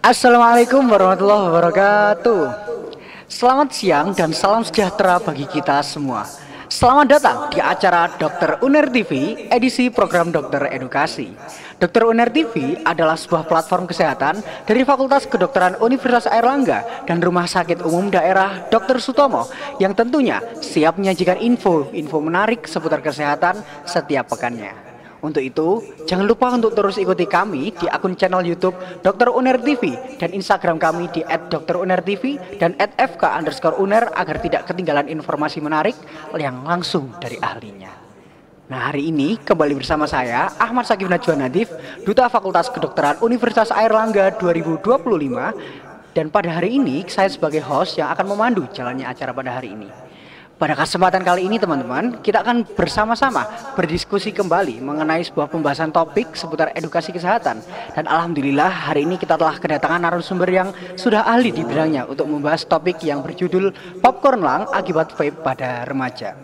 Assalamualaikum warahmatullahi wabarakatuh. Selamat siang dan salam sejahtera bagi kita semua. Selamat datang di acara Dokter Uner TV edisi program Dokter Edukasi. Dokter Uner TV adalah sebuah platform kesehatan dari Fakultas Kedokteran Universitas Airlangga dan Rumah Sakit Umum Daerah Dr. Sutomo yang tentunya siap menyajikan info menarik seputar kesehatan setiap pekannya. Untuk itu, jangan lupa untuk terus ikuti kami di akun channel YouTube Dr. Uner TV dan Instagram kami di @dokterunertv dan @fk_uner agar tidak ketinggalan informasi menarik yang langsung dari ahlinya. Nah, hari ini kembali bersama saya Ahmad Sakif Najwa Nadif, Duta Fakultas Kedokteran Universitas Airlangga 2025, dan pada hari ini saya sebagai host yang akan memandu jalannya acara pada hari ini. Pada kesempatan kali ini teman-teman, kita akan bersama-sama berdiskusi kembali mengenai sebuah pembahasan topik seputar edukasi kesehatan. Dan alhamdulillah hari ini kita telah kedatangan narasumber yang sudah ahli di bidangnya untuk membahas topik yang berjudul Popcorn Lung Akibat Vape pada Remaja.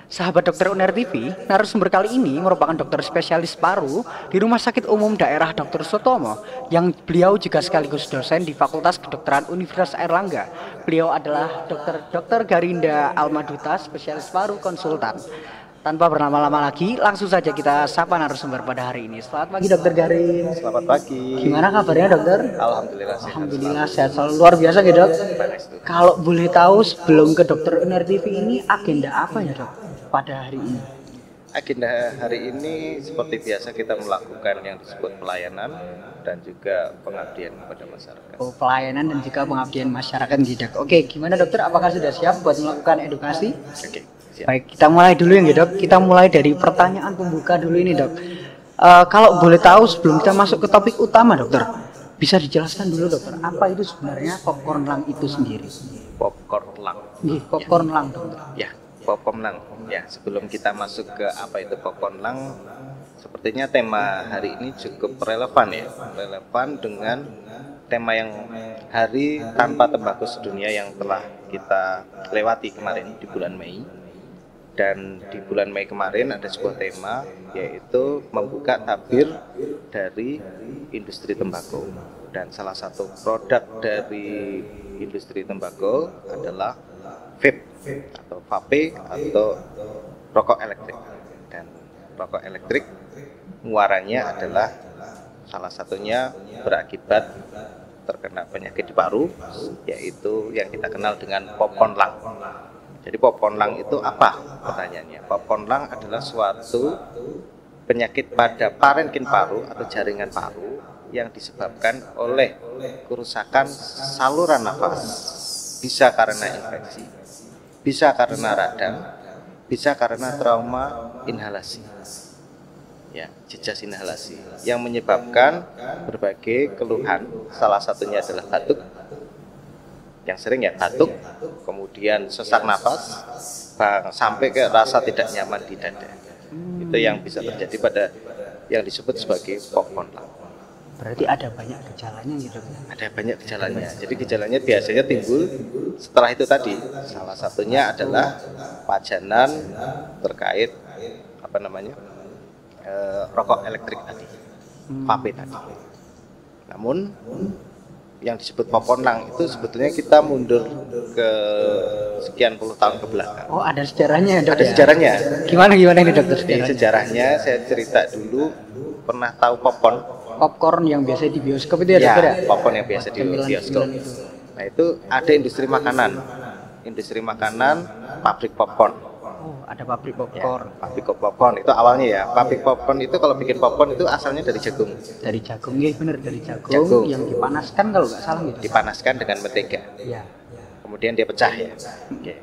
Sahabat Dokter Uner TV, narasumber kali ini merupakan dokter spesialis paru di Rumah Sakit Umum Daerah Dr. Sutomo, yang beliau juga sekaligus dosen di Fakultas Kedokteran Universitas Airlangga. Beliau adalah Dr. Garinda Almaduta, spesialis paru konsultan. Tanpa berlama-lama lagi, langsung saja kita sapa narasumber pada hari ini. Selamat pagi Dokter Garin. Selamat pagi. Gimana kabarnya dokter? Alhamdulillah sehat. Alhamdulillah sehat selalu, luar biasa ya dok. Kalau boleh tahu sebelum ke Dokter Uner TV ini agenda apa ya dok pada hari ini? Agenda hari ini seperti biasa kita melakukan yang disebut pelayanan dan juga pengabdian kepada masyarakat. Oh, pelayanan dan juga pengabdian masyarakat di dok. Oke, gimana dokter? Apakah sudah siap buat melakukan edukasi? Oke, siap. Baik, kita mulai dulu ya dok. Kita mulai dari pertanyaan pembuka dulu ini dok. Kalau boleh tahu sebelum kita masuk ke topik utama dokter, bisa dijelaskan dulu dokter, apa itu sebenarnya popcorn lung itu sendiri? Popcorn lung. Popcorn lung dokter. Ya, popcorn lung. Ya, sebelum kita masuk ke apa itu popcorn lung, sepertinya tema hari ini cukup relevan ya. Relevan dengan tema yang Hari Tanpa Tembakau Sedunia yang telah kita lewati kemarin di bulan Mei. Dan di bulan Mei kemarin ada sebuah tema, yaitu membuka tabir dari industri tembakau. Dan salah satu produk dari industri tembakau adalah vape atau vape atau rokok elektrik. Dan rokok elektrik muaranya adalah salah satunya berakibat terkena penyakit di paru, yaitu yang kita kenal dengan popcorn lung. Jadi popcorn lung itu apa? Pertanyaannya, popcorn lung adalah suatu penyakit pada parenkim paru atau jaringan paru yang disebabkan oleh kerusakan saluran nafas. Bisa karena infeksi, bisa karena radang, bisa karena trauma inhalasi. Ya, jejas inhalasi yang menyebabkan berbagai keluhan, salah satunya adalah batuk. Yang sering ya batuk, kemudian sesak napas, sampai ke rasa tidak nyaman di dada. Itu yang bisa terjadi pada yang disebut sebagai popcorn lung. Berarti ada banyak gejalanya gitu? Ada banyak gejalanya. Jadi gejalanya biasanya timbul setelah itu tadi. Salah satunya adalah pajanan terkait rokok elektrik tadi, vape tadi. Namun yang disebut popcorn lung itu sebetulnya kita mundur ke sekian puluh tahun ke belakang. Oh, ada sejarahnya ya dok? Ada sejarahnya. Gimana ini dokter sejarahnya? Sejarahnya saya cerita dulu. Pernah tahu popcorn? Popcorn yang biasa di bioskop itu ya? Ya, popcorn yang biasa di bioskop. Nah itu ada industri makanan. Industri makanan, pabrik popcorn. Oh, ada pabrik popcorn. Ya, pabrik popcorn itu awalnya ya. Pabrik popcorn itu kalau bikin popcorn itu asalnya dari jagung. Dari jagung, ya benar, dari jagung yang dipanaskan kalau nggak salah gitu. Dipanaskan dengan mentega. Iya. Kemudian dia pecah ya. Oke.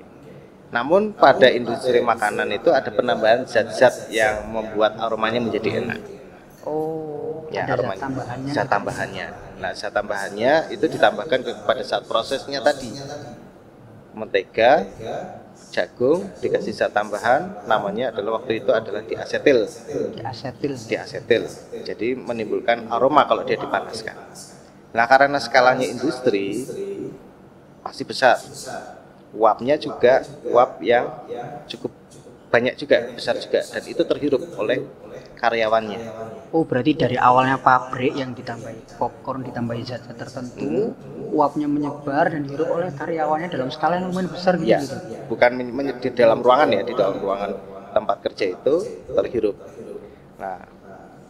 Namun pada industri makanan itu ada penambahan zat-zat yang membuat aromanya menjadi enak. Oh, ya, ada aromanya. tambahannya. Zat tambahannya. Nah, zat tambahannya itu ditambahkan pada saat prosesnya tadi. Mentega, jagung dikasih zat tambahan, namanya waktu itu adalah diasetil. Diasetil. Jadi menimbulkan aroma kalau dia dipanaskan. Nah, karena skalanya industri pasti besar. Uapnya juga uap yang cukup banyak juga, besar juga, dan itu terhirup oleh karyawannya. Oh, berarti dari awalnya pabrik yang ditambahi popcorn, ditambahi zat-zat tertentu, uapnya menyebar dan dihirup oleh karyawannya dalam skala yang lumayan besar gitu. Ya, bukan di dalam ruangan ya, di dalam ruangan tempat kerja itu terhirup. Nah,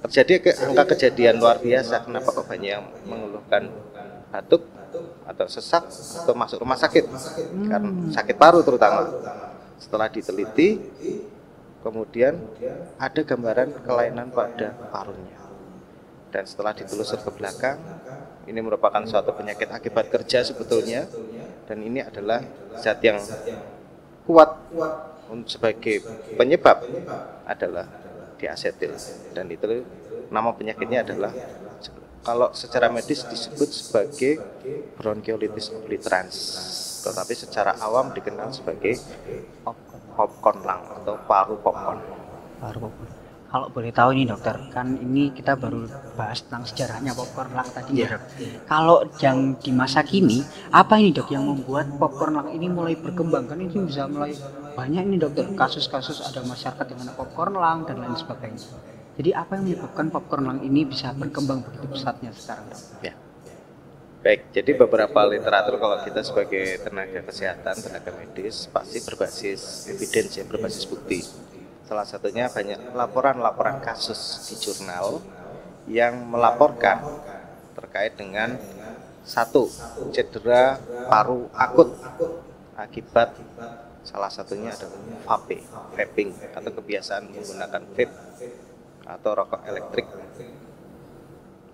terjadi angka kejadian luar biasa. Kenapa kok banyak yang mengeluhkan batuk atau sesak atau masuk rumah sakit? Karena sakit paru terutama. Setelah diteliti, kemudian ada gambaran kelainan pada parunya. Dan setelah ditelusur ke belakang, ini merupakan suatu penyakit akibat kerja sebetulnya. Dan ini adalah zat yang kuat sebagai penyebab adalah diasetil. Dan itu nama penyakitnya adalah, kalau secara medis disebut sebagai bronkiolitis obliterans, tetapi secara awam dikenal sebagai popcorn lung atau paru popcorn. Paru popcorn. Kalau boleh tahu nih dokter, kan ini kita baru bahas tentang sejarahnya popcorn lung tadi ya, dok. Kalau yang di masa kini, apa ini dok yang membuat popcorn lung ini mulai berkembang? Kan ini bisa mulai banyak ini dokter, kasus-kasus ada masyarakat yang kena popcorn lung dan lain sebagainya. Jadi apa yang menyebabkan popcorn lung ini bisa berkembang begitu pesatnya sekarang, dok? Ya. Baik, jadi beberapa literatur kalau kita sebagai tenaga kesehatan, tenaga medis pasti berbasis evidence ya, berbasis bukti. Salah satunya banyak laporan-laporan kasus di jurnal yang melaporkan terkait dengan satu, cedera paru akut akibat salah satunya adalah vaping atau kebiasaan menggunakan vape atau rokok elektrik.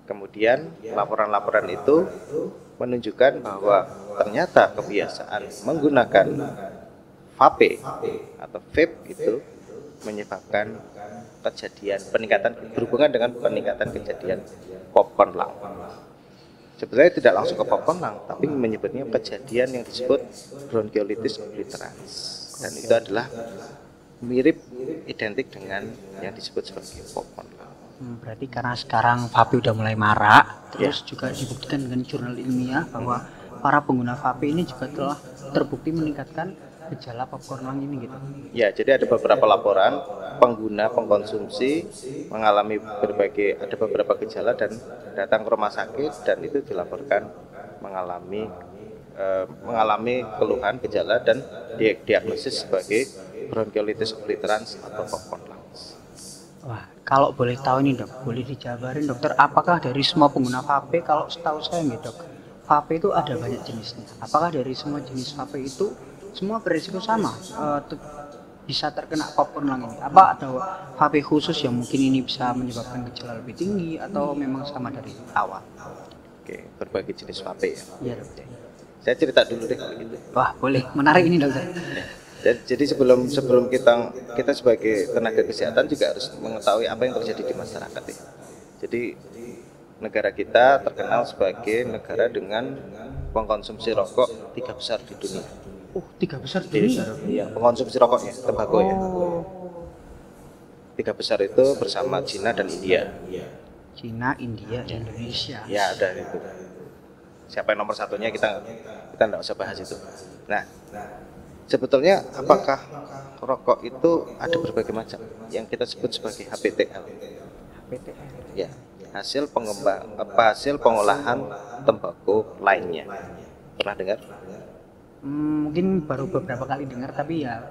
Kemudian laporan-laporan itu menunjukkan bahwa ternyata kebiasaan menggunakan vape atau vape itu menyebabkan kejadian peningkatan, berhubungan dengan peningkatan kejadian popcorn lung. Sebenarnya tidak langsung ke popcorn lung, tapi menyebutnya kejadian yang disebut bronkiolitis obliterans, dan itu adalah mirip identik dengan yang disebut sebagai popcorn lung. Berarti karena sekarang vape udah mulai marak, terus juga dibuktikan dengan jurnal ilmiah bahwa para pengguna vape ini juga telah terbukti meningkatkan gejala popcorn lung ini gitu. Ya, jadi ada beberapa laporan pengguna pengkonsumsi mengalami ada beberapa gejala dan datang ke rumah sakit, dan itu dilaporkan mengalami keluhan gejala dan diagnosis sebagai bronkiolitis obliterans atau popcorn lung. Wah, kalau boleh tahu nih dok, boleh dijabarin dokter, apakah dari semua pengguna vape, kalau setahu saya nih dok, vape itu ada banyak jenisnya. Apakah dari semua jenis vape itu semua berisiko sama bisa terkena popcorn lung ini? Apa ada vape khusus yang mungkin ini bisa menyebabkan gejala lebih tinggi atau memang sama dari awal? Oke, berbagai jenis vape ya. Iya dokter. Saya cerita dulu deh kalau gitu. Wah, boleh, menarik ini dokter. Jadi sebelum kita sebagai tenaga kesehatan juga harus mengetahui apa yang terjadi di masyarakat ya. Jadi negara kita terkenal sebagai negara dengan pengkonsumsi rokok 3 besar di dunia. 3 besar di dunia? Iya, pengkonsumsi rokoknya, tembakau ya. 3 besar itu bersama Cina dan India. Cina, India, Indonesia. Ya, ada itu. Siapa yang nomor satunya kita nggak usah bahas itu. Nah, sebetulnya apakah rokok itu ada berbagai macam yang kita sebut sebagai HPTL. HPTL. Ya, hasil pengolahan tembakau lainnya. Pernah dengar? Mungkin baru beberapa kali dengar, tapi ya.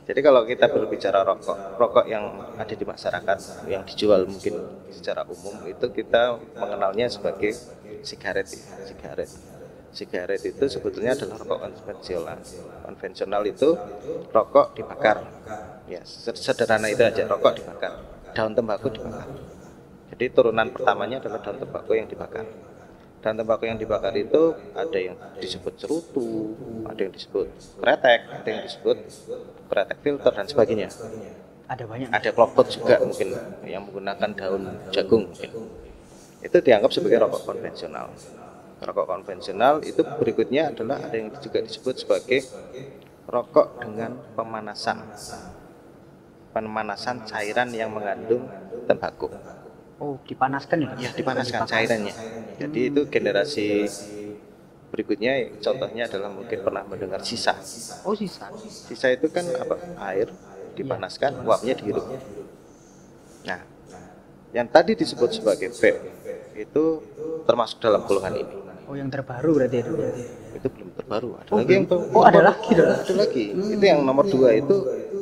Jadi kalau kita berbicara rokok yang ada di masyarakat yang dijual mungkin secara umum itu kita mengenalnya sebagai sigaret. Sigaret itu sebetulnya adalah rokok konvensional. Konvensional itu rokok dibakar. Ya, sederhana itu aja, rokok dibakar. Daun tembakau dibakar. Jadi turunan pertamanya adalah daun tembakau yang dibakar. Daun tembakau yang dibakar itu ada yang disebut cerutu, ada yang disebut kretek, ada yang disebut kretek filter dan sebagainya. Ada banyak. Ada klopot juga mungkin yang menggunakan daun jagung mungkin. Itu dianggap sebagai rokok konvensional. Rokok konvensional itu berikutnya adalah ada yang juga disebut sebagai rokok dengan pemanasan cairan yang mengandung tembakau. Oh, dipanaskan ya? Ya, dipanaskan cairannya. Jadi itu generasi berikutnya, contohnya adalah mungkin pernah mendengar sisa. Oh, sisa. Sisa itu kan apa? Air dipanaskan, uapnya dihirup. Nah, Yang tadi disebut sebagai vape itu termasuk dalam golongan ini. Oh, yang terbaru berarti itu. Itu belum terbaru. Ada lagi yang ada lagi. ada lagi. Itu yang nomor 2 itu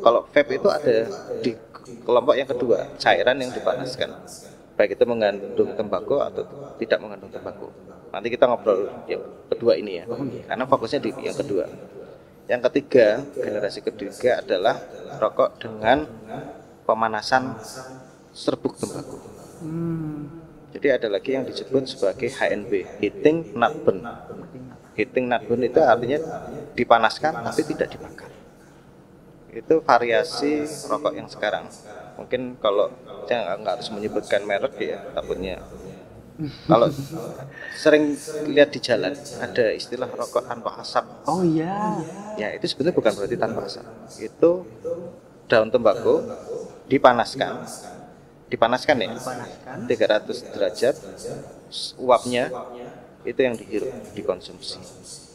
kalau vape itu ada di kelompok yang kedua, cairan yang dipanaskan. Baik itu mengandung tembakau atau tidak mengandung tembakau. Nanti kita ngobrol yang kedua ini ya. Karena fokusnya di yang kedua. Yang ketiga, generasi ketiga adalah rokok dengan pemanasan serbuk tembakau. Jadi ada lagi yang disebut sebagai HNB, heating not burn. Heating not burn itu artinya dipanaskan tapi tidak dibakar. Itu variasi rokok yang sekarang. Mungkin kalau saya nggak harus menyebutkan merek ya, takutnya. Kalau sering lihat di jalan ada istilah rokok tanpa asap. Oh iya. Ya itu sebenarnya bukan berarti tanpa asap. Itu daun tembakau dipanaskan ya, 300 derajat, uapnya itu yang dihirup, dikonsumsi.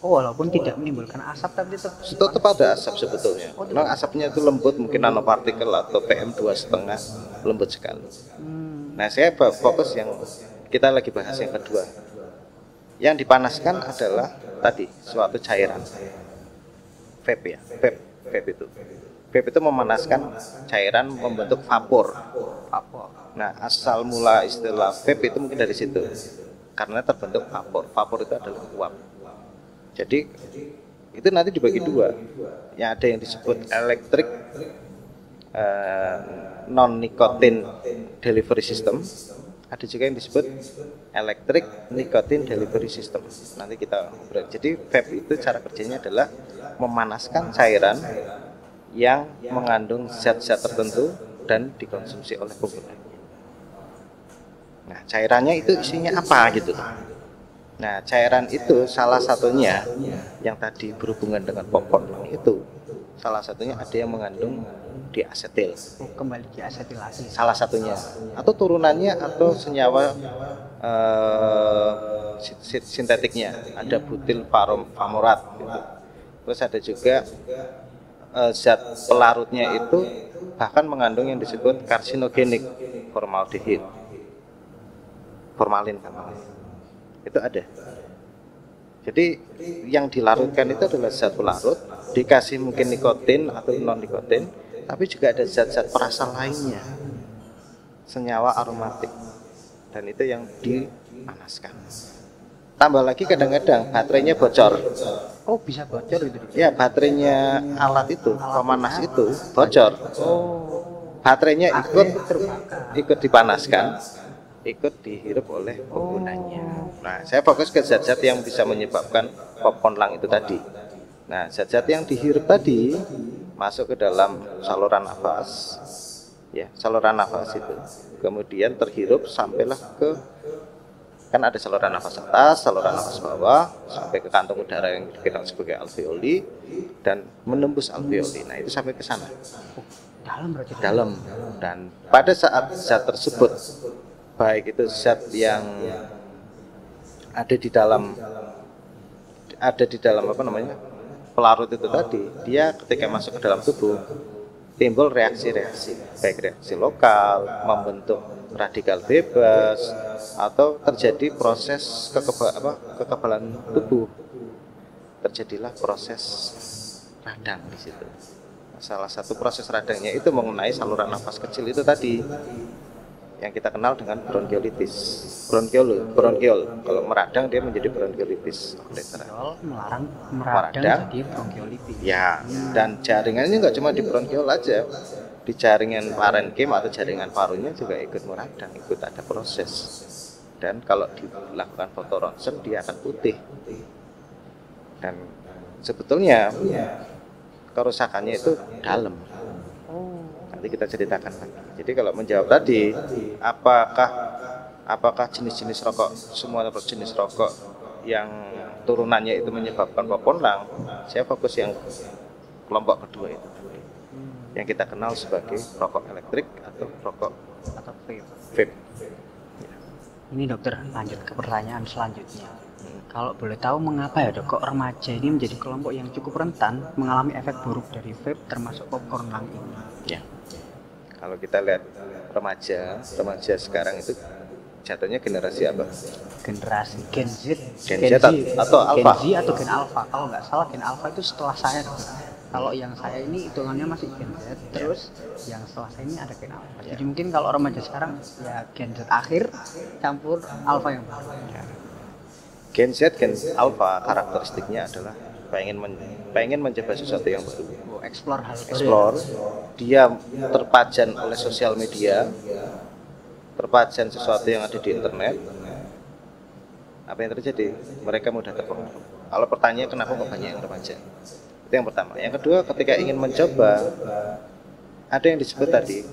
Oh, walaupun tidak menimbulkan asap tapi tetap ada asap sebetulnya. Nah, asapnya itu lembut, mungkin nanopartikel atau PM2,5 lembut sekali. Nah, saya fokus yang kita lagi bahas yang kedua. Yang dipanaskan adalah tadi suatu cairan. Vape ya, vape itu memanaskan cairan membentuk vapor. Nah, asal mula istilah vape itu mungkin dari situ. Karena terbentuk vapor. Vapor itu adalah uap. Jadi itu nanti dibagi dua. Yang ada yang disebut electric non-nicotine delivery system. Ada juga yang disebut electric nicotine delivery system. Nanti kita ngobrol. Jadi vape itu cara kerjanya adalah memanaskan cairan yang mengandung zat-zat tertentu dan dikonsumsi oleh pengguna. Nah, cairannya itu isinya apa gitu. Nah, cairan itu salah satunya yang tadi berhubungan dengan popcorn itu salah satunya ada yang mengandung diasetil. Kembali diasetilasi. Salah satunya atau turunannya atau senyawa sintetiknya ada butil pamorat gitu. Terus ada juga zat pelarutnya itu bahkan mengandung yang disebut karsinogenik, formalin itu ada. Jadi yang dilarutkan itu adalah zat pelarut, dikasih mungkin nikotin atau non nikotin, tapi juga ada zat-zat perasa lainnya, senyawa aromatik, dan itu yang dipanaskan. Tambah lagi kadang-kadang baterainya bocor. Oh, bisa bocor gitu? Ya, baterainya alat itu, pemanas itu bocor. Baterainya ikut dipanaskan, ikut dihirup oleh penggunanya. Nah, saya fokus ke zat-zat yang bisa menyebabkan popcorn lung itu tadi. Nah, zat-zat yang dihirup tadi masuk ke dalam saluran nafas, ya, saluran nafas itu. Kemudian terhirup sampailah ke, kan ada saluran nafas atas, saluran nafas bawah, sampai ke kantung udara yang kita sebagai alveoli dan menembus alveoli. Nah, itu sampai ke sana. Dalam berarti. Dalam. Dan pada saat zat tersebut, baik itu zat yang ada di dalam apa namanya, pelarut itu tadi, dia ketika masuk ke dalam tubuh timbul reaksi-reaksi, baik reaksi lokal, membentuk radikal bebas, atau terjadi proses kekebalan tubuh, terjadilah proses radang di situ. Salah satu proses radangnya itu mengenai saluran nafas kecil itu tadi, yang kita kenal dengan bronkiolitis. Bronkiol. Kalau meradang dia menjadi bronkiolitis. Meradang jadi bronkiolitis. Ya, dan jaringannya nggak cuma di bronkiol aja. Di jaringan parenkim atau jaringan parunya juga ikut meradang, ikut ada proses. Dan kalau dilakukan foto ronsen dia akan putih. Dan sebetulnya kerusakannya itu dalam. Nanti kita ceritakan lagi. Jadi kalau menjawab tadi, apakah jenis-jenis rokok, semua jenis rokok yang turunannya itu menyebabkan popcorn lung, saya fokus yang kelompok kedua itu, yang kita kenal sebagai rokok elektrik atau rokok atau vape. Ini dokter, lanjut ke pertanyaan selanjutnya. Kalau boleh tahu mengapa ya dok, kok remaja ini menjadi kelompok yang cukup rentan mengalami efek buruk dari vape termasuk popcorn lung ini? Ya. Kalau kita lihat remaja sekarang itu jatuhnya generasi apa? Generasi Gen Z, atau Alpha? Gen Z atau Gen Alpha. Kalau nggak salah Gen Alpha itu setelah saya. Kalau yang saya ini hitungannya masih Gen Z, terus yang setelah saya ini ada Gen Alpha. Jadi mungkin kalau remaja sekarang ya Gen Z akhir campur Alpha yang baru. Gen Z, Gen Alpha karakteristiknya adalah pengen mencoba sesuatu yang baru. Explore hal baru. Explore. Dia terpajan oleh sosial media, terpajan sesuatu yang ada di internet. Apa yang terjadi? Mereka mudah terpengaruh. Kalau pertanyaan kenapa kok banyak yang remaja? Itu yang pertama. Yang kedua, ketika ingin mencoba, ada yang disebut tadi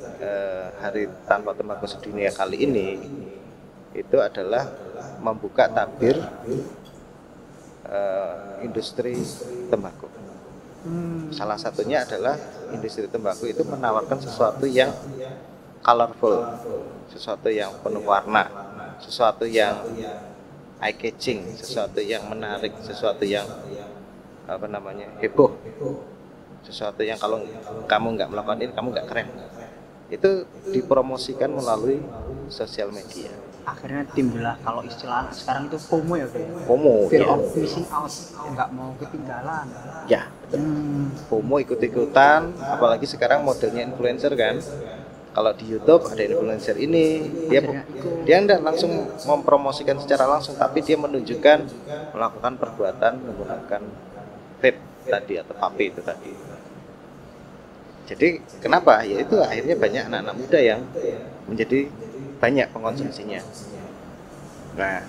Hari Tanpa Tembakau Sedunia kali ini itu adalah membuka tabir industri tembakau. Salah satunya adalah industri tembakau itu menawarkan sesuatu yang colorful, sesuatu yang penuh warna, sesuatu yang eye catching, sesuatu yang menarik, sesuatu yang heboh, sesuatu yang kalau kamu nggak melakukan ini kamu nggak keren. Itu dipromosikan melalui sosial media. Akhirnya timbullah kalau istilah anak sekarang itu FOMO ya, FOMO, fear of missing out, nggak mau ketinggalan. Ya, FOMO ikut-ikutan, apalagi sekarang modelnya influencer kan. Kalau di YouTube ada influencer ini, dia tidak langsung mempromosikan secara langsung, tapi dia menunjukkan melakukan perbuatan menggunakan vape tadi atau vape itu tadi. Jadi kenapa? Ya itu akhirnya banyak anak-anak muda yang menjadi banyak pengkonsumsinya. Nah,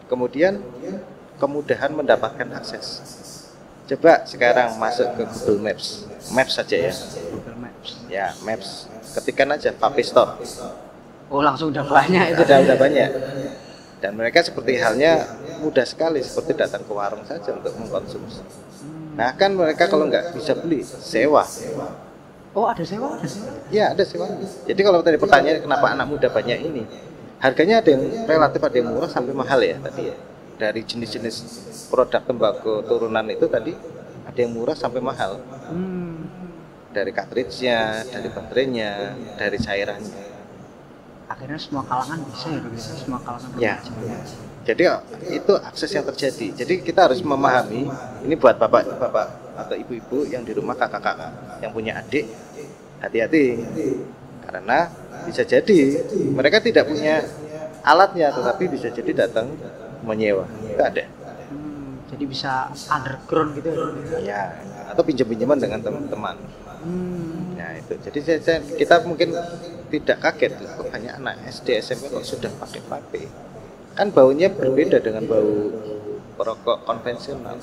kemudian kemudahan mendapatkan akses. Coba sekarang masuk ke Google Maps saja ya. Google Maps. Ya, Maps. Ketikkan aja Vape Store. Oh, langsung udah banyak itu. Udah banyak. Dan mereka seperti halnya mudah sekali, seperti datang ke warung saja untuk mengkonsumsi. Nah, kan mereka kalau nggak bisa beli, sewa. Oh, ada sewa? Ya, ada sewa. Jadi kalau tadi pertanyaan kenapa anak muda banyak ini, harganya ada yang relatif, ada yang murah sampai mahal ya tadi ya. Dari jenis-jenis produk tembakau turunan itu tadi ada yang murah sampai mahal. Dari cartridge-nya, dari baterainya, dari cairannya. Akhirnya semua kalangan bisa ya, begitu. Semua kalangan ya. Jadi itu akses yang terjadi. Jadi kita harus memahami, ini buat bapak-bapak atau ibu-ibu yang di rumah, kakak-kakak yang punya adik, hati-hati. Karena bisa jadi mereka tidak punya alatnya, tetapi bisa jadi datang menyewa. Itu ada. Jadi bisa underground gitu ya. Atau pinjam-pinjaman dengan teman-teman. Nah itu, jadi kita mungkin tidak kaget kok banyak anak SD SMP kok sudah pakai vape. Kan baunya berbeda dengan bau rokok konvensional.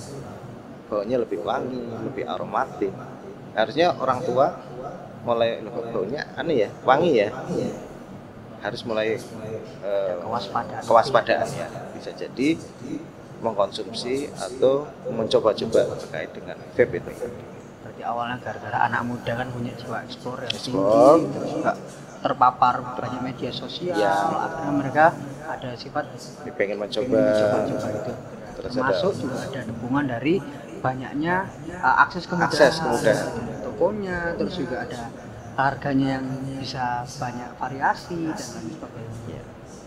Baunya lebih wangi, lebih aromatik. Harusnya orang tua mulai baunya aneh ya, wangi ya. Harus mulai kewaspadaan ya. Bisa jadi mengkonsumsi atau mencoba-coba terkait dengan vape itu. Berarti awalnya gara-gara anak muda kan punya jiwa eksplorasi, terus juga terpapar banyak media sosial, akhirnya mereka ada sifat pengen mencoba itu. Termasuk juga ada dukungan dari banyaknya akses kemudahan. Tokonya, terus juga ada harganya yang bisa banyak variasi dan lain sebagainya.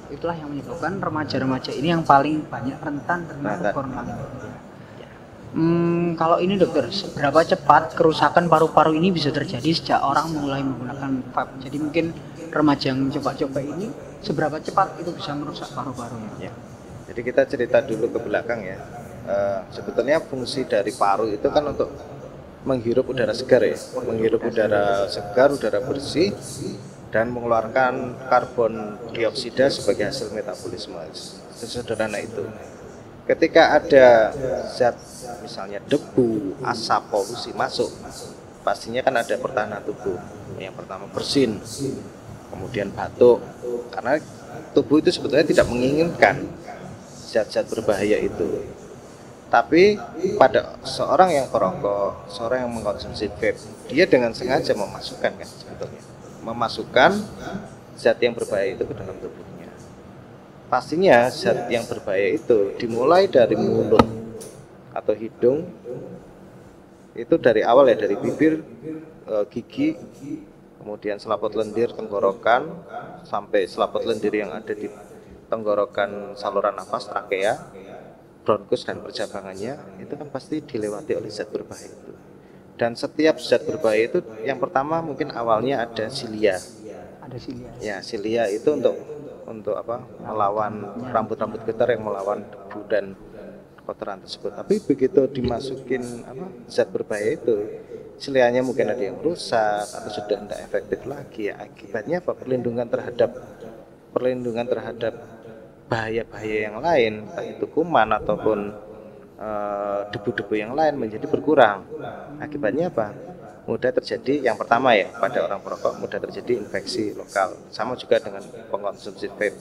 Itulah yang menyebabkan remaja-remaja ini yang paling banyak rentan terkena corona. Kalau ini dokter, seberapa cepat kerusakan paru-paru ini bisa terjadi sejak orang mulai menggunakan vape? Jadi mungkin remaja yang coba-coba ini seberapa cepat itu bisa merusak paru-parunya? Ya. Jadi kita cerita dulu ke belakang ya. Sebetulnya fungsi dari paru itu kan untuk menghirup udara segar ya, menghirup udara segar, udara bersih, dan mengeluarkan karbon dioksida sebagai hasil metabolisme. Sesederhana itu. Ketika ada zat misalnya debu, asap, polusi masuk, pastinya kan ada pertahanan tubuh. Yang pertama bersin, kemudian batuk, karena tubuh itu sebetulnya tidak menginginkan zat-zat berbahaya itu. Tapi pada seorang yang perokok, seorang yang mengkonsumsi vape, dia dengan sengaja memasukkan kan sebetulnya, memasukkan zat yang berbahaya itu ke dalam tubuhnya. Pastinya zat yang berbahaya itu dimulai dari mulut atau hidung, itu dari awal ya, dari bibir, gigi, kemudian selaput lendir tenggorokan sampai selaput lendir yang ada di tenggorokan saluran nafas trakea, bronkus dan percabangannya itu kan pasti dilewati oleh zat berbahaya itu. Dan setiap zat berbahaya itu yang pertama mungkin awalnya ada silia. Ada silia. Ya, silia itu untuk apa? Melawan rambut-rambut getar yang melawan debu dan kotoran tersebut. Tapi begitu dimasukin zat berbahaya itu, silianya mungkin ada yang rusak atau sudah tidak efektif lagi. Ya, akibatnya apa? Perlindungan terhadap bahaya-bahaya yang lain, entah itu kuman ataupun debu-debu yang lain menjadi berkurang. Akibatnya apa? Mudah terjadi, yang pertama ya, pada orang perokok mudah terjadi infeksi lokal. Sama juga dengan pengkonsumsi vape,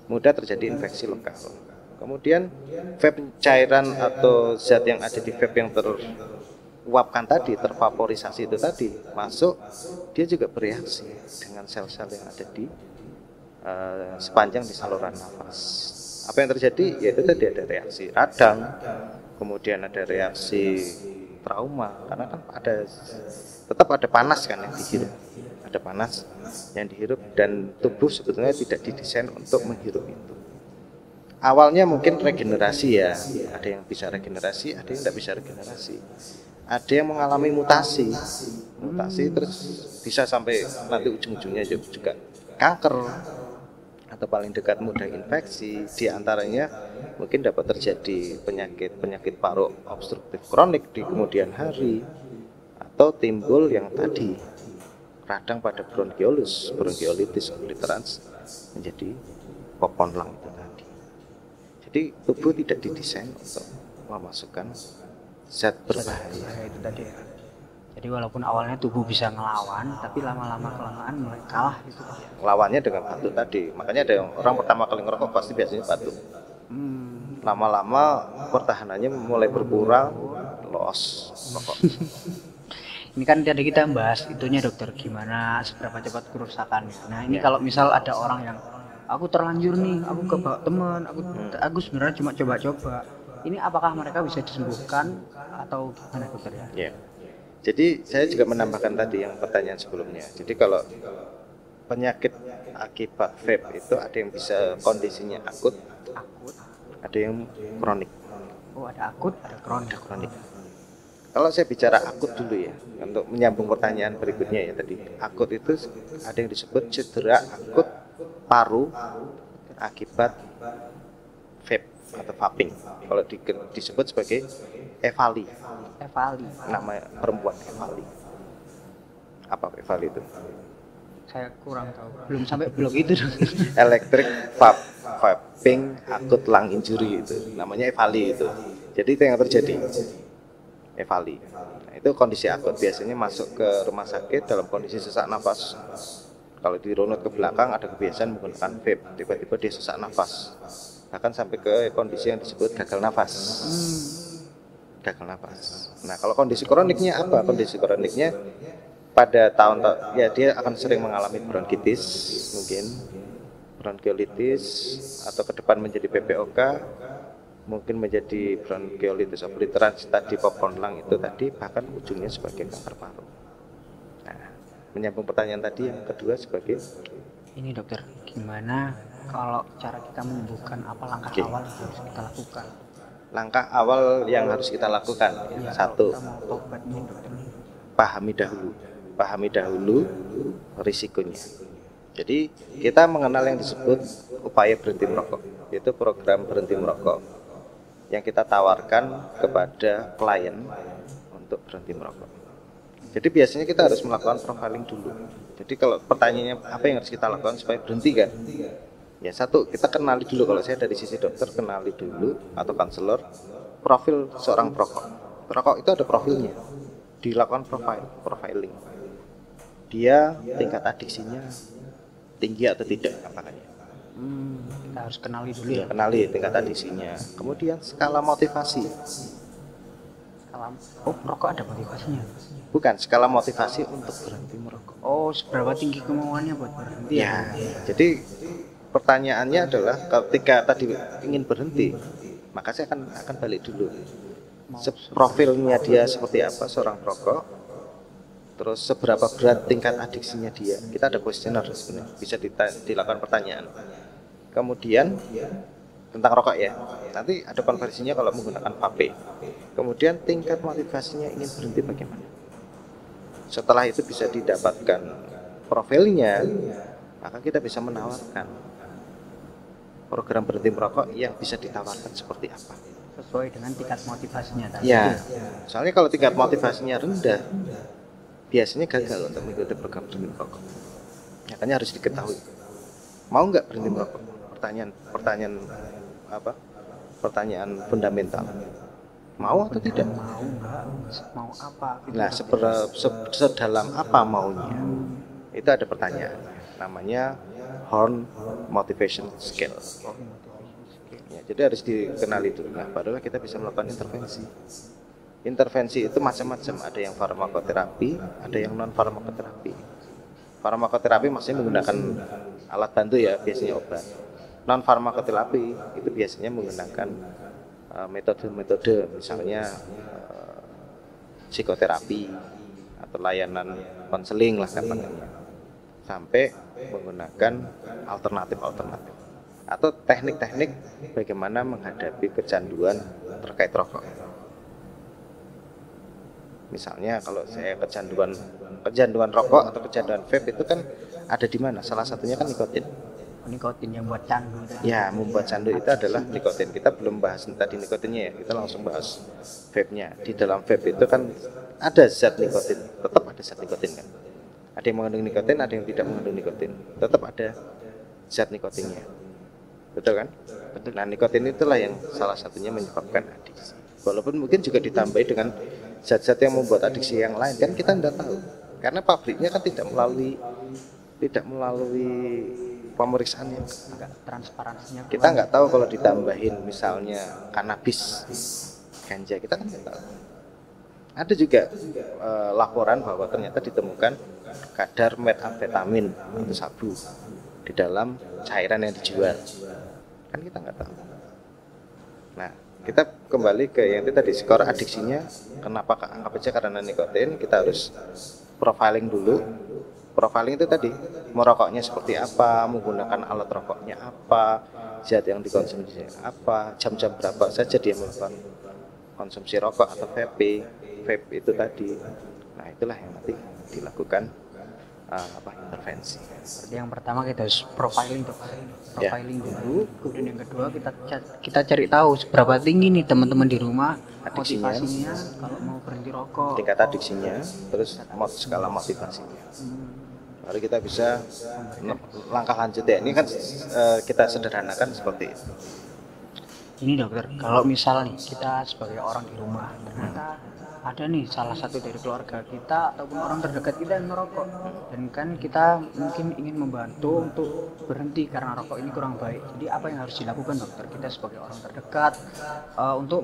mudah terjadi infeksi lokal. Kemudian vape cairan atau zat yang ada di vape yang teruapkan tadi, tervaporisasi itu tadi masuk, dia juga bereaksi dengan sel-sel yang ada di sepanjang di saluran nafas. Apa yang terjadi? Yaitu tadi ada reaksi radang, kemudian ada reaksi trauma, karena kan tetap ada panas kan yang dihirup, ada panas yang dihirup, dan tubuh sebetulnya tidak didesain untuk menghirup itu. Awalnya mungkin regenerasi ya, ada yang bisa regenerasi, ada yang tidak bisa regenerasi, ada yang mengalami mutasi terus bisa sampai nanti ujung-ujungnya juga kanker, atau paling dekat mudah infeksi. Di antaranya mungkin dapat terjadi penyakit paru obstruktif kronik di kemudian hari, atau timbul yang tadi radang pada bronkiolitis obliterans menjadi popon lung itu tadi. Jadi tubuh tidak didesain untuk memasukkan zat berbahaya itu tadi ya. Jadi walaupun awalnya tubuh bisa ngelawan, tapi lama-lama kelamaan mulai kalah gitu. Lawannya dengan batuk tadi. Makanya ada orang pertama kali ngerokok pasti biasanya batuk. Lama-lama pertahanannya mulai berkurang, los rokok. Ini kan tadi kita bahas itunya dokter, gimana seberapa cepat kerusakannya. Nah ini kalau misal ada orang yang aku terlanjur nih, aku ke teman, aku sebenarnya cuma coba-coba. Ini apakah mereka bisa disembuhkan atau gimana dokter ya? Jadi saya juga menambahkan tadi yang pertanyaan sebelumnya. Jadi kalau penyakit akibat vape itu ada yang bisa kondisinya akut, ada yang kronik. Oh, ada akut, ada kronik. Kalau saya bicara akut dulu ya, untuk menyambung pertanyaan berikutnya ya tadi. Akut itu ada yang disebut cedera akut paru akibat vape atau vaping. Kalau disebut sebagai Evali. Nama perempuan Evali. Apa Evali itu? Saya kurang tahu. Belum sampai blog itu. Electric vaping akut lung injury itu. Namanya Evali itu. Jadi itu yang terjadi. Evali. Nah, itu kondisi akut, biasanya masuk ke rumah sakit dalam kondisi sesak nafas. Kalau dirunut ke belakang ada kebiasaan menggunakan vape, tiba-tiba dia sesak nafas. Bahkan sampai ke kondisi yang disebut gagal nafas. Gagal nafas. Nah, kalau kondisi kroniknya apa? Kondisi kroniknya pada tahun ya dia akan sering mengalami bronkitis, mungkin bronkiolitis, atau ke depan menjadi PPOK, mungkin menjadi bronkiolitis obliterans tadi, popon lung itu tadi, bahkan ujungnya sebagai kanker paru. Nah, menyambung pertanyaan tadi yang kedua sebagai ini dokter, gimana kalau cara kita menyembuhkan, apa langkah awal yang harus kita lakukan? Langkah awal yang harus kita lakukan, satu, pahami dahulu risikonya. Jadi kita mengenal yang disebut upaya berhenti merokok, yaitu program berhenti merokok yang kita tawarkan kepada klien untuk berhenti merokok. Jadi biasanya kita harus melakukan profiling dulu. Jadi kalau pertanyaannya apa yang harus kita lakukan supaya berhenti kan? Ya satu, kita kenali dulu, kalau saya dari sisi dokter kenali dulu atau konselor profil seorang perokok. Perokok itu ada profilnya, dilakukan profiling. Dia tingkat adiksinya tinggi atau tidak apakahnya. Kita harus kenali dulu ya. Kenali tingkat adiksinya. Kemudian skala motivasi. Oh, merokok ada motivasinya? Bukan, skala motivasi untuk berhenti merokok. Oh, seberapa tinggi kemauannya buat berhenti? Ya. Jadi pertanyaannya adalah ketika tadi ingin berhenti, maka saya akan balik dulu. Profilnya dia seperti apa seorang perokok, terus seberapa berat tingkat adiksinya dia. Kita ada kuesioner sebenarnya, bisa dilakukan pertanyaan. Kemudian tentang rokok ya, nanti ada konversinya kalau menggunakan vape. Kemudian tingkat motivasinya ingin berhenti bagaimana. Setelah itu bisa didapatkan profilnya, maka kita bisa menawarkan program berhenti merokok yang bisa ditawarkan seperti apa. Sesuai dengan tingkat motivasinya tadi. Ya, soalnya kalau tingkat motivasinya rendah, biasanya gagal untuk mengikuti program berhenti merokok. Makanya harus diketahui. Mau nggak berhenti merokok? Pertanyaan fundamental. Mau atau tidak? Mau nggak? Mau apa? Gitu. Nah, sedalam apa maunya? Itu ada pertanyaan. Namanya Horn Motivation Scale. Ya, jadi harus dikenali dulu. Nah, barulah kita bisa melakukan intervensi. Intervensi itu macam-macam. Ada yang farmakoterapi, ada yang non farmakoterapi. Farmakoterapi maksudnya menggunakan alat bantu ya, biasanya obat. Non farmakoterapi itu biasanya menggunakan metode-metode, misalnya psikoterapi atau layanan konseling lah katanya, sampai menggunakan alternatif atau teknik-teknik bagaimana menghadapi kecanduan terkait rokok. Misalnya kalau saya kecanduan rokok atau kecanduan vape itu kan ada di mana? Salah satunya kan nikotin. Nikotin yang buat candu. Ya, membuat candu itu adalah nikotin. Kita belum bahas tadi nikotinnya ya, kita langsung bahas vape-nya. Di dalam vape itu kan ada zat nikotin, tetap ada zat nikotin kan. Ada yang mengandung nikotin, ada yang tidak mengandung nikotin. Tetap ada zat nikotinnya. Betul kan? Betul. Nah, nikotin itulah yang salah satunya menyebabkan adiksi. Walaupun mungkin juga ditambahi dengan zat-zat yang membuat adiksi yang lain kan kita tidak tahu. Karena pabriknya kan tidak melalui pemeriksaan yang transparansinya. Kita nggak tahu kalau ditambahin misalnya kanabis, ganja, kita kan nggak tahu. Ada juga laporan bahwa ternyata ditemukan kadar metamfetamin atau sabu di dalam cairan yang dijual. Kan kita nggak tahu. Nah, kita kembali ke yang itu tadi, skor adiksinya. Kenapa anggap aja karena nikotin, kita harus profiling dulu. Profiling itu tadi, merokoknya seperti apa, menggunakan alat rokoknya apa, zat yang dikonsumsi apa, jam-jam berapa saja dia melakukan konsumsi rokok atau vape itu tadi. Nah, itulah yang nanti dilakukan intervensi. Berarti yang pertama kita harus profiling dulu, kemudian yang kedua kita cari tahu seberapa tinggi nih teman-teman di rumah motivasinya kalau mau berhenti rokok, tingkat adiksinya, terus skala motivasinya. Lalu kita bisa langkah lanjut ya. Ini kan kita sederhanakan seperti itu. Ini dokter, kalau misal nih kita sebagai orang di rumah ternyata ada nih salah satu dari keluarga kita ataupun orang terdekat kita yang merokok, dan kan kita mungkin ingin membantu untuk berhenti karena rokok ini kurang baik. Jadi apa yang harus dilakukan dokter, kita sebagai orang terdekat untuk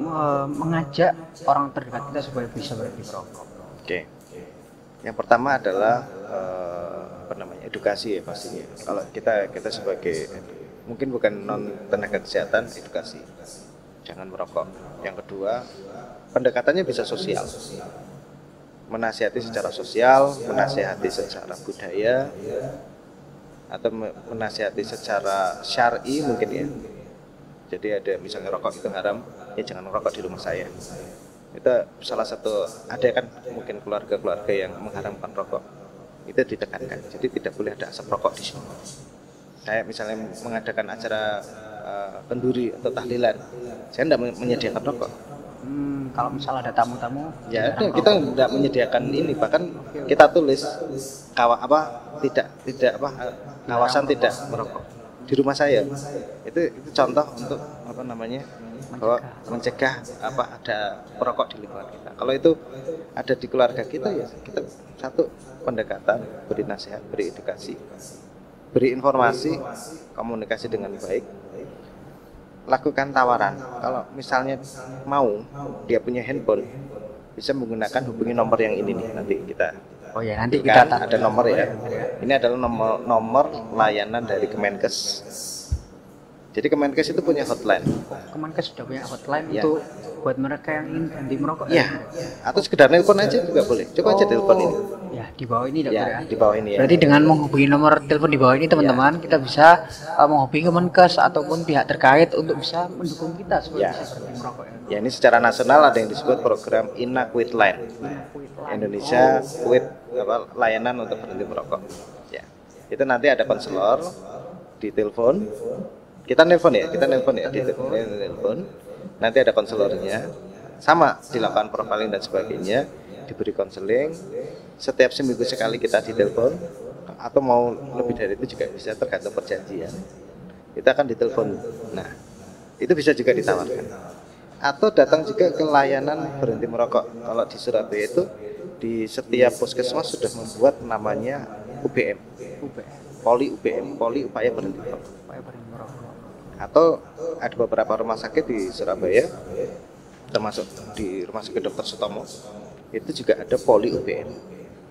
mengajak orang terdekat kita supaya bisa berhenti merokok? Oke. Yang pertama adalah edukasi ya pastinya. Kalau kita sebagai mungkin bukan non tenaga kesehatan, edukasi jangan merokok. Yang kedua, pendekatannya bisa sosial, menasihati secara sosial, menasihati secara budaya, atau menasihati secara syar'i mungkin ya. Jadi ada misalnya rokok itu haram, ya jangan merokok di rumah saya. Itu salah satu, ada kan mungkin keluarga-keluarga yang mengharamkan rokok, itu ditekankan. Jadi tidak boleh ada asap rokok di sini. Saya misalnya mengadakan acara kenduri atau tahlilan, saya tidak menyediakan rokok. Kalau misal ada tamu-tamu, ya ada, kita tidak menyediakan ini, bahkan kita tulis kawasan tidak merokok di rumah saya. Itu contoh untuk bahwa mencegah ada perokok di lingkungan kita. Kalau itu ada di keluarga kita, ya kita satu pendekatan, beri nasihat, beri edukasi, beri informasi, komunikasi dengan baik, lakukan tawaran. Kalau misalnya mau, dia punya handphone, bisa menggunakan, hubungi nomor yang ini nih, nanti kita. Oh ya, nanti kita ada nomor ya. Ini adalah nomor layanan dari Kemenkes. Jadi Kemenkes itu punya hotline. Kemenkes sudah punya hotline ya, untuk buat mereka yang ingin berhenti merokok. Ya. Atau sekedar telepon aja juga boleh. Coba aja telepon ini. Ya, di bawah ini dokter ya. Di bawah ini ya. Berarti dengan menghubungi nomor telepon di bawah ini teman-teman, kita bisa menghubungi Kemenkes ataupun pihak terkait untuk bisa mendukung kita supaya bisa berhenti merokok ya. Ya, ini secara nasional ada yang disebut program Inna Quit Line. Indonesia Quit layanan untuk berhenti merokok. Ya. Itu nanti ada konselor di telepon. Kita nelpon ya di telepon. Nanti ada konselornya. Sama dilakukan profiling dan sebagainya, diberi konseling. Setiap seminggu sekali kita ditelepon, atau mau lebih dari itu juga bisa, tergantung perjanjian. Kita akan ditelepon. Nah, itu bisa juga ditawarkan. Atau datang juga ke layanan berhenti merokok. Kalau di Surabaya itu di setiap puskesmas sudah membuat namanya UBM. Poli UBM, Poli Upaya Berhenti Merokok. Atau ada beberapa rumah sakit di Surabaya, termasuk di Rumah Sakit Dr. Sutomo, itu juga ada Poli UBM,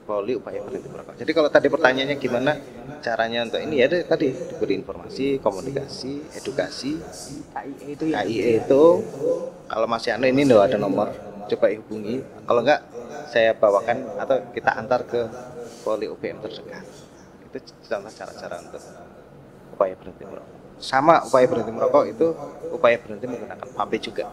Poli Upaya Berhenti Merokok. Jadi kalau tadi pertanyaannya gimana caranya untuk ini, ya tadi diberi informasi, komunikasi, edukasi. KIE itu kalau masih ini loh ada nomor, coba hubungi. Kalau enggak saya bawakan atau kita antar ke Poli UBM terdekat. Itu contoh cara-cara untuk upaya berhenti merokok. Sama upaya berhenti merokok itu upaya berhenti menggunakan vape juga.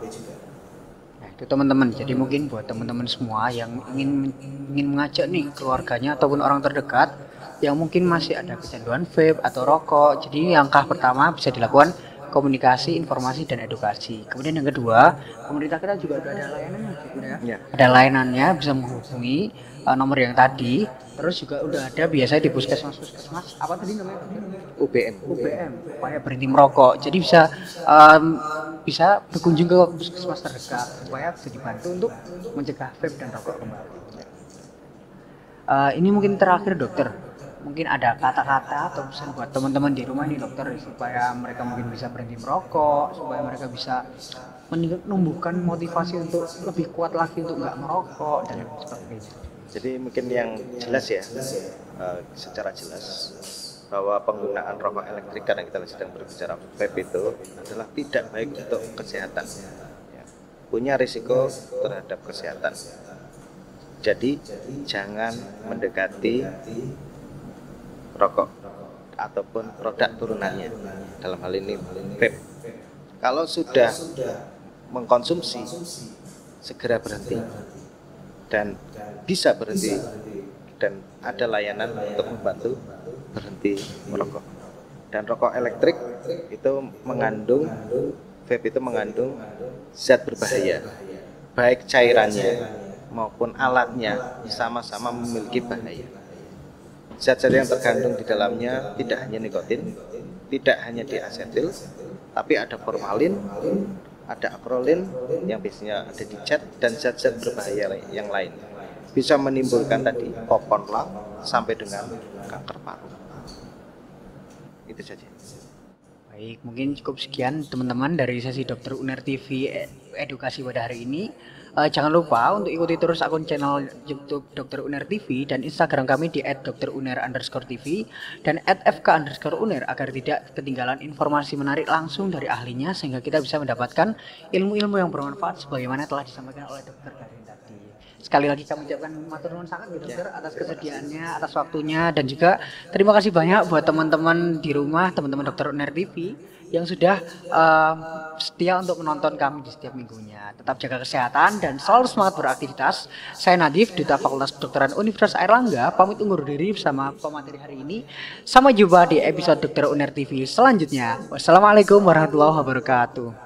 Nah, itu teman-teman. Jadi mungkin buat teman-teman semua yang ingin mengajak nih keluarganya ataupun orang terdekat yang mungkin masih ada kecanduan vape atau rokok. Jadi langkah pertama bisa dilakukan komunikasi, informasi, dan edukasi. Kemudian yang kedua, pemerintah kita juga ada layanannya, ya. Ada layanannya, bisa menghubungi nomor yang tadi. Terus juga udah ada biasanya di puskesmas apa tadi namanya? UBM, upaya berhenti merokok. Jadi bisa berkunjung ke puskesmas terdekat supaya bisa dibantu untuk mencegah vape dan rokok kembali. Ini mungkin terakhir dokter, mungkin ada kata-kata atau pesan buat teman-teman di rumah nih dokter, supaya mereka mungkin bisa berhenti merokok, supaya mereka bisa menumbuhkan motivasi untuk lebih kuat lagi untuk nggak merokok dan sebagainya. Jadi mungkin yang jelas ya, secara jelas bahwa penggunaan rokok elektrik, karena kita sedang berbicara vape, itu adalah tidak baik untuk kesehatan, ya. Punya risiko terhadap kesehatan. Jadi jangan mendekati rokok ataupun produk turunannya, dalam hal ini vape. Kalau sudah mengkonsumsi, segera berhenti dan bisa berhenti, dan ada layanan untuk membantu berhenti merokok. Dan rokok elektrik itu mengandung, vape itu mengandung zat berbahaya, baik cairannya maupun alatnya sama-sama memiliki bahaya. Zat-zat yang terkandung di dalamnya tidak hanya nikotin, tidak hanya diasetil, tapi ada formalin, ada akrolin yang biasanya ada di cat, dan zat-zat berbahaya yang lain. Bisa menimbulkan tadi kokon lung sampai dengan kanker paru. Itu saja. Baik, mungkin cukup sekian teman-teman dari sesi Dokter Uner TV edukasi pada hari ini. Jangan lupa untuk ikuti terus akun channel YouTube Dokter Uner TV dan Instagram kami di @dokteruner_tv dan @fk_uner agar tidak ketinggalan informasi menarik langsung dari ahlinya, sehingga kita bisa mendapatkan ilmu-ilmu yang bermanfaat sebagaimana telah disampaikan oleh Dokter Karin tadi. Sekali lagi kami ucapkan matur nuwun sangat ya dokter atas kesediaannya, atas waktunya, dan juga terima kasih banyak buat teman-teman di rumah, teman-teman Dokter Uner TV yang sudah setia untuk menonton kami di setiap minggunya. Tetap jaga kesehatan dan selalu semangat beraktivitas. Saya Nadif, Duta Fakultas Kedokteran Universitas Airlangga, pamit undur diri bersama pemateri hari ini. Sampai jumpa di episode Dokter Uner TV selanjutnya. Wassalamualaikum warahmatullahi wabarakatuh.